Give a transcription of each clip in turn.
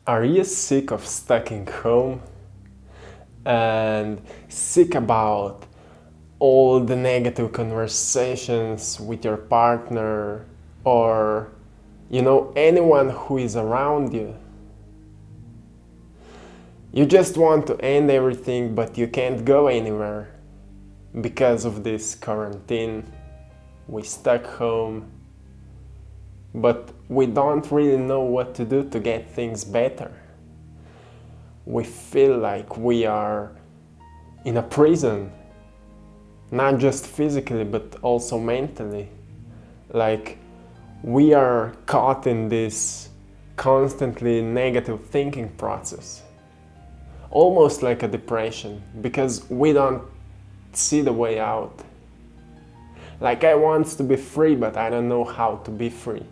Are you sick of stuck home and sick about all the negative conversations with your partner or anyone who is around you? You just want to end everything, but you can't go anywhere because of this quarantine. We stuck home, but we don't really know what to do to get things better. We feel like we are in a prison, not just physically but also mentally. Like we are caught in this constantly negative thinking process, almost like a depression, because we don't see the way out. Like I want to be free, but I don't know how to be free.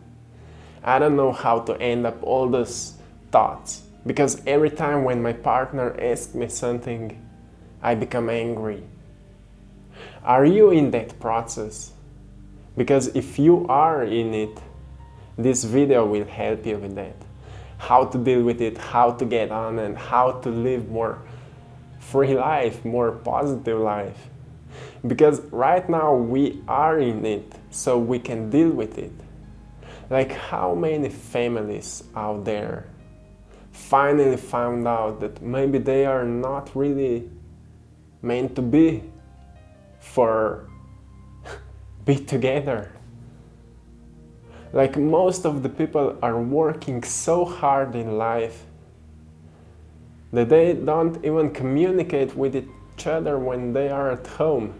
I don't know how to end up all those thoughts, because every time when my partner asks me something, I become angry. Are you in that process? Because if you are in it, this video will help you with that. How to deal with it, how to get on, and how to live more free life, more positive life. Because right now we are in it, so we can deal with it. Like how many families out there finally found out that maybe they are not really meant to be together. Like most of the people are working so hard in life that they don't even communicate with each other when they are at home.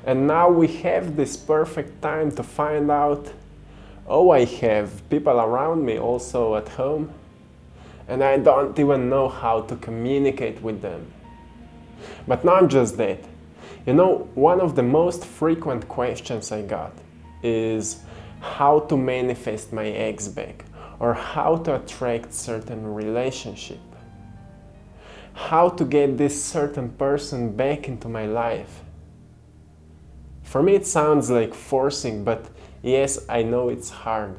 And now we have this perfect time to find out, oh, I have people around me also at home, and I don't even know how to communicate with them. But not just that. One of the most frequent questions I got is how to manifest my ex back, or how to attract certain relationship. How to get this certain person back into my life. For me it sounds like forcing, but yes, I know it's hard.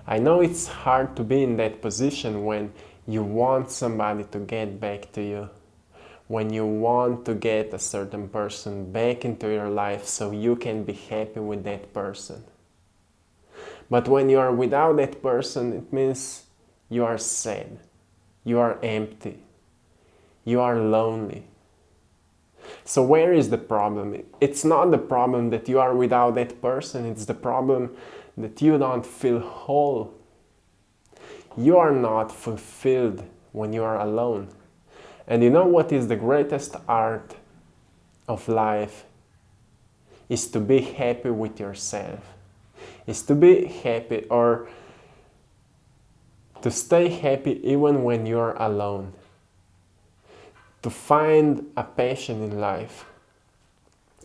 I know it's hard to be in that position when you want somebody to get back to you. When you want to get a certain person back into your life so you can be happy with that person. But when you are without that person, it means you are sad. You are empty. You are lonely. So where is the problem? It's not the problem that you are without that person, it's the problem that you don't feel whole. You are not fulfilled when you are alone. And you know what is the greatest art of life? Is to be happy with yourself. Is to be happy, or to stay happy even when you're alone. To find a passion in life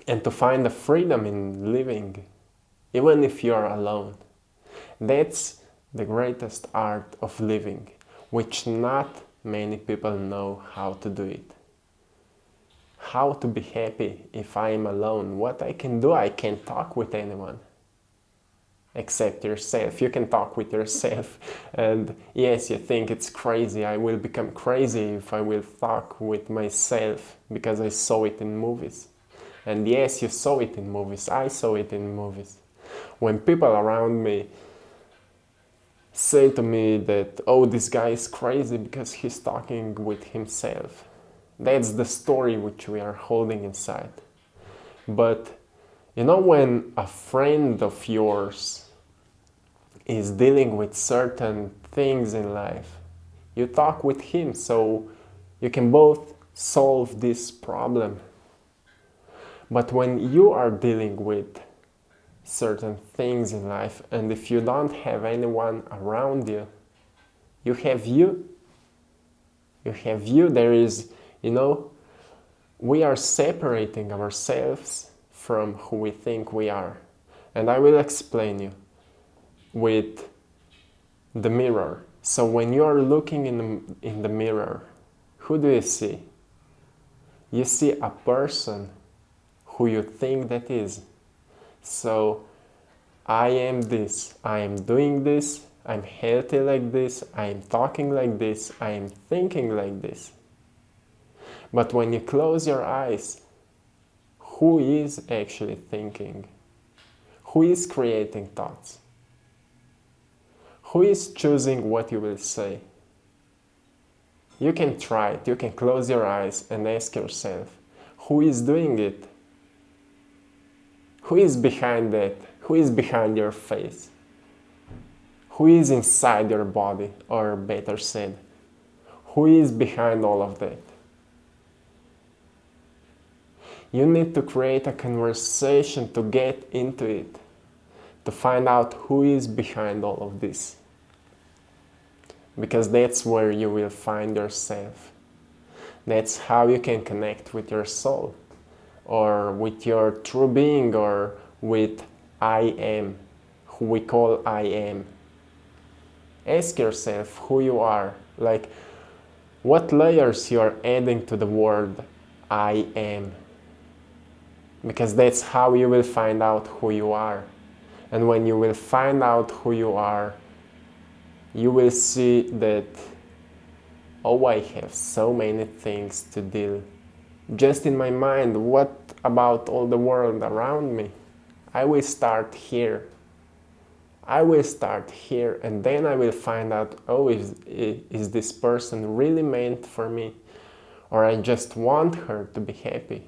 and to find a freedom in living, even if you're alone. That's the greatest art of living, which not many people know how to do it. How to be happy if I am alone? What I can do? I can't talk with anyone except yourself. You can talk with yourself, and yes, you think it's crazy. I will become crazy if I will talk with myself because I saw it in movies. And yes, you saw it in movies. I saw it in movies. When people around me say to me that, oh, this guy is crazy because he's talking with himself. That's the story which we are holding inside. But when a friend of yours is dealing with certain things in life, you talk with him so you can both solve this problem. But when you are dealing with certain things in life, and if you don't have anyone around you, you have you. You have you. There is, we are separating ourselves from who we think we are. And I will explain you with the mirror. So when you are looking in the mirror, who do you see? You see a person who you think that is. So I am this, I am doing this, I'm healthy like this, I'm talking like this, I'm thinking like this. But when you close your eyes, who is actually thinking? Who is creating thoughts? Who is choosing what you will say? You can try it, you can close your eyes and ask yourself, who is doing it? Who is behind that? Who is behind your face? Who is inside your body, or better said, who is behind all of that? You need to create a conversation to get into it, to find out who is behind all of this. Because that's where you will find yourself. That's how you can connect with your soul, or with your true being, or with I am, who we call I am. Ask yourself who you are, like what layers you are adding to the word I am. Because that's how you will find out who you are. And when you will find out who you are, you will see that, oh, I have so many things to deal. Just in my mind, what about all the world around me? I will start here. I will start here, and then I will find out, oh, is this person really meant for me? Or I just want her to be happy.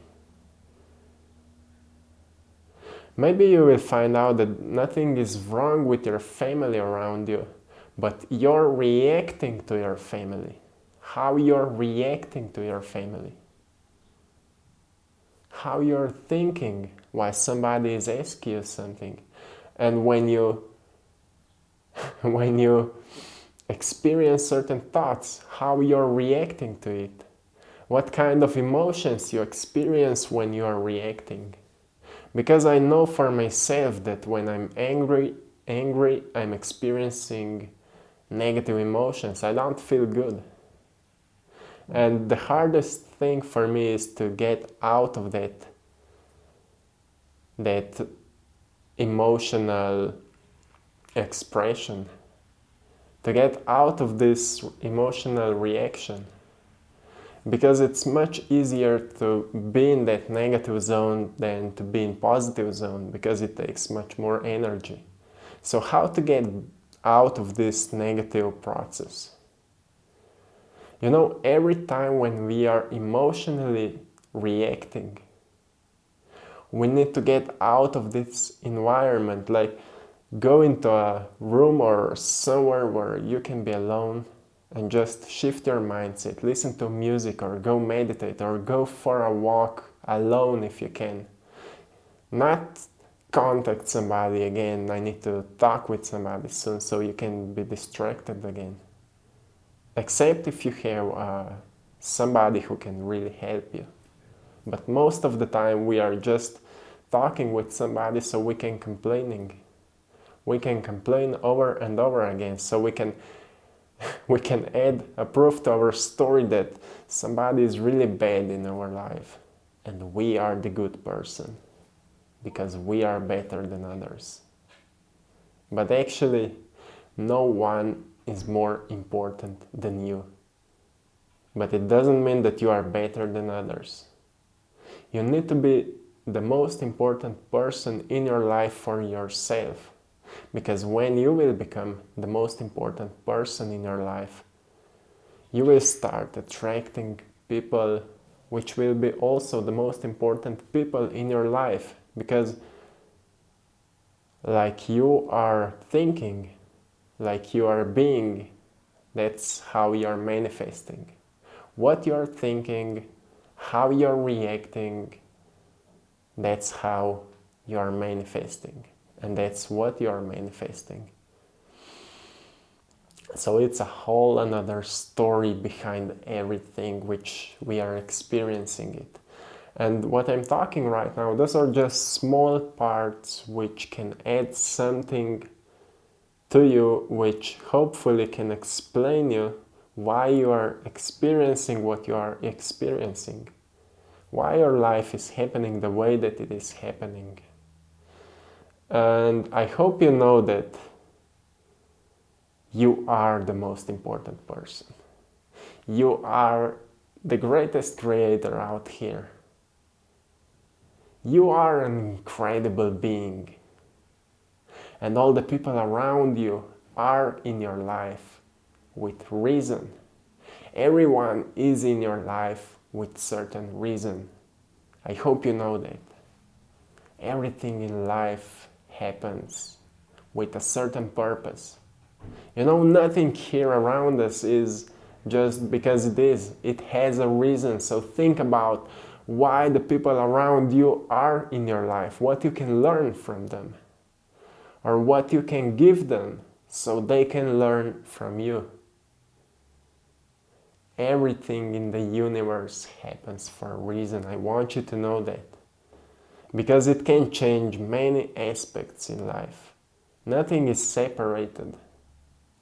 Maybe you will find out that nothing is wrong with your family around you, but you're reacting to your family. How you're reacting to your family. How you're thinking while somebody is asking you something. And when you experience certain thoughts, how you're reacting to it. What kind of emotions you experience when you are reacting. Because I know for myself that when I'm angry, I'm experiencing negative emotions. I don't feel good. And the hardest thing for me is to get out of that emotional expression, to get out of this emotional reaction. Because it's much easier to be in that negative zone than to be in positive zone, because it takes much more energy. So how to get out of this negative process? You know, every time when we are emotionally reacting, we need to get out of this environment, like go into a room or somewhere where you can be alone and just shift your mindset, listen to music, or go meditate, or go for a walk alone if you can. Not contact somebody again, I need to talk with somebody soon, so you can be distracted again. Except if you have somebody who can really help you. But most of the time we are just talking with somebody so we can complaining. We can complain over and over again, so we can add a proof to our story that somebody is really bad in our life and we are the good person because we are better than others. But actually, no one is more important than you. But it doesn't mean that you are better than others. You need to be the most important person in your life for yourself. Because when you will become the most important person in your life, you will start attracting people which will be also the most important people in your life. Because like you are thinking, like you are being, that's how you are manifesting. What you are thinking, how you are reacting, that's how you are manifesting. And that's what you are manifesting. So it's a whole another story behind everything which we are experiencing it. And what I'm talking right now, those are just small parts which can add something to you, which hopefully can explain you why you are experiencing what you are experiencing. Why your life is happening the way that it is happening. And I hope you know that You are the most important person. You are the greatest creator out here. You are an incredible being. And all the people around you are in your life with reason. Everyone is in your life with certain reason. I hope you know that. Everything in life happens with a certain purpose. You know, nothing here around us is just because it is. It has a reason. So think about why the people around you are in your life, what you can learn from them, or what you can give them so they can learn from you. Everything in the universe happens for a reason. I want you to know that. Because it can change many aspects in life. Nothing is separated.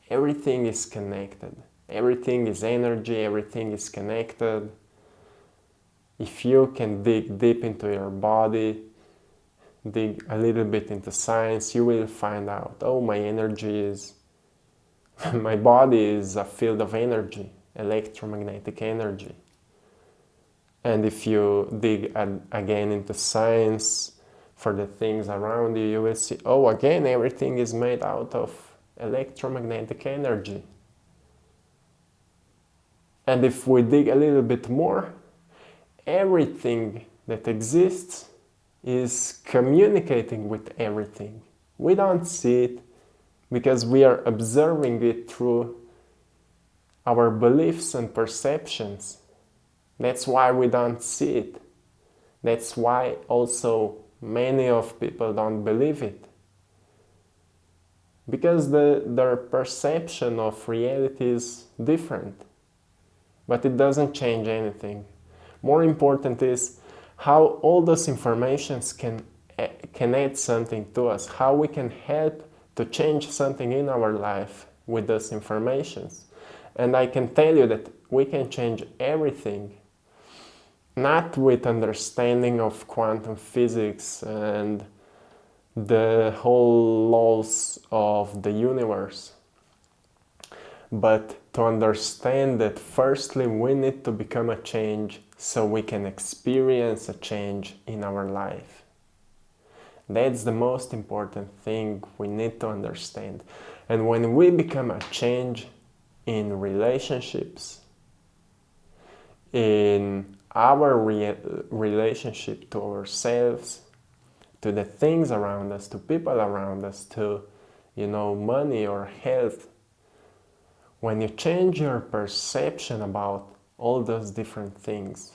Everything is connected. Everything is energy, everything is connected. If you can dig deep into your body, dig a little bit into science, you will find out, oh, my energy is, my body is a field of energy, electromagnetic energy. And if you dig again into science for the things around you, you will see, oh, again, everything is made out of electromagnetic energy. And if we dig a little bit more, everything that exists is communicating with everything. We don't see it because we are observing it through our beliefs and perceptions. That's why we don't see it. That's why also many of people don't believe it. Because their perception of reality is different. But it doesn't change anything. More important is how all those informations can add something to us, how we can help to change something in our life with those informations. And I can tell you that we can change everything, not with understanding of quantum physics and the whole laws of the universe, but to understand that firstly we need to become a change so we can experience a change in our life. That's the most important thing we need to understand. And when we become a change in relationships, in our relationship to ourselves, to the things around us, to people around us, to, money or health, when you change your perception about all those different things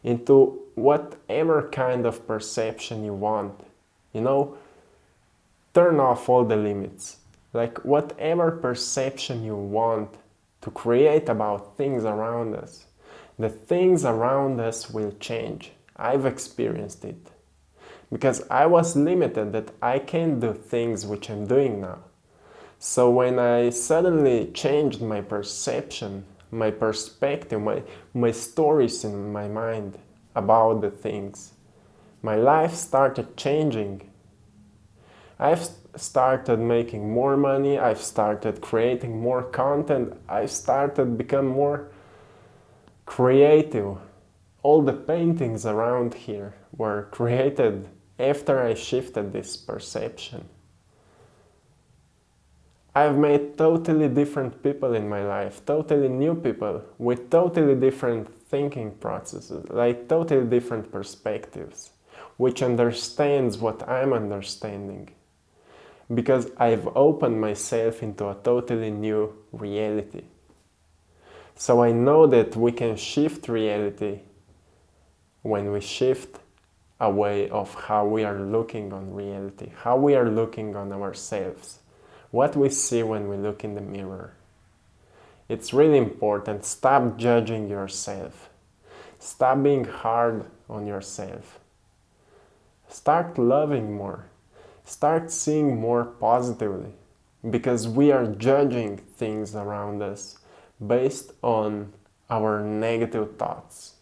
into whatever kind of perception you want, turn off all the limits. Like whatever perception you want to create about things around us, the things around us will change. I've experienced it. Because I was limited that I can't do things which I'm doing now. So when I suddenly changed my perception, my perspective, my stories in my mind about the things, my life started changing. I've started making more money, I've started creating more content, I've started become more creative. All the paintings around here were created after I shifted this perception. I've met totally different people in my life, totally new people with totally different thinking processes, like totally different perspectives, which understands what I'm understanding. Because I've opened myself into a totally new reality. So I know that we can shift reality when we shift a way of how we are looking on reality, how we are looking on ourselves, what we see when we look in the mirror. It's really important. Stop judging yourself. Stop being hard on yourself. Start loving more. Start seeing more positively, because we are judging things around us based on our negative thoughts.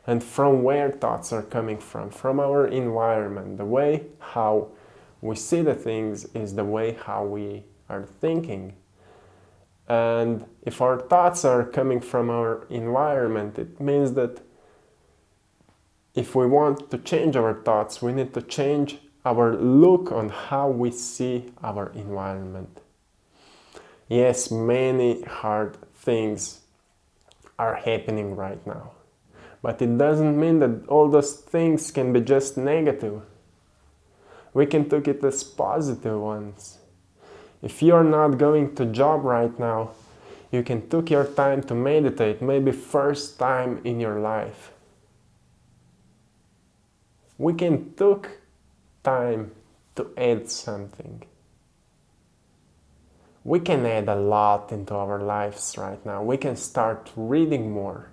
And from where thoughts are coming from our environment. The way how we see the things is the way how we are thinking. And if our thoughts are coming from our environment, it means that if we want to change our thoughts, we need to change our look on how we see our environment. Yes, many hard things are happening right now, but it doesn't mean that all those things can be just negative. We can take it as positive ones. If you're not going to job right now, you can take your time to meditate, maybe first time in your life. We can take time to add something. We can add a lot into our lives right now. We can start reading more,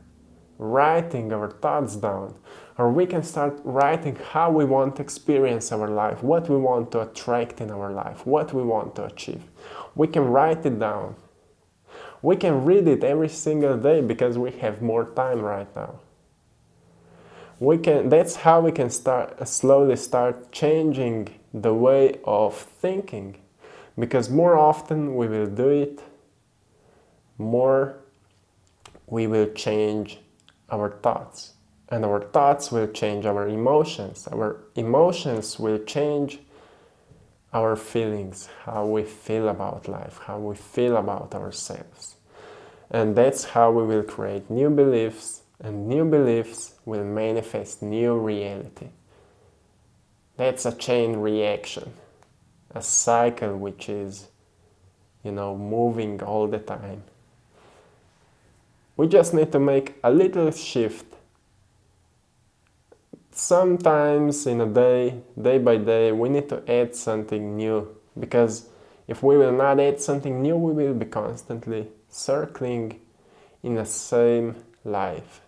writing our thoughts down, or we can start writing how we want to experience our life, what we want to attract in our life, what we want to achieve. We can write it down. We can read it every single day because we have more time right now. That's how we can slowly start changing the way of thinking. Because more often we will do it, more we will change our thoughts. And our thoughts will change our emotions. Our emotions will change our feelings, how we feel about life, how we feel about ourselves. And that's how we will create new beliefs, and new beliefs will manifest new reality. That's a chain reaction, a cycle which is, moving all the time. We just need to make a little shift. Sometimes in a day by day, we need to add something new, because if we will not add something new, we will be constantly circling in the same life.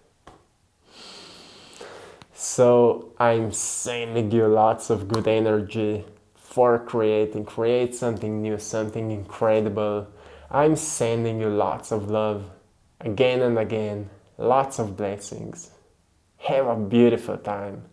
So I'm sending you lots of good energy for create something new, something incredible. I'm sending you lots of love again and again, lots of blessings. Have a beautiful time.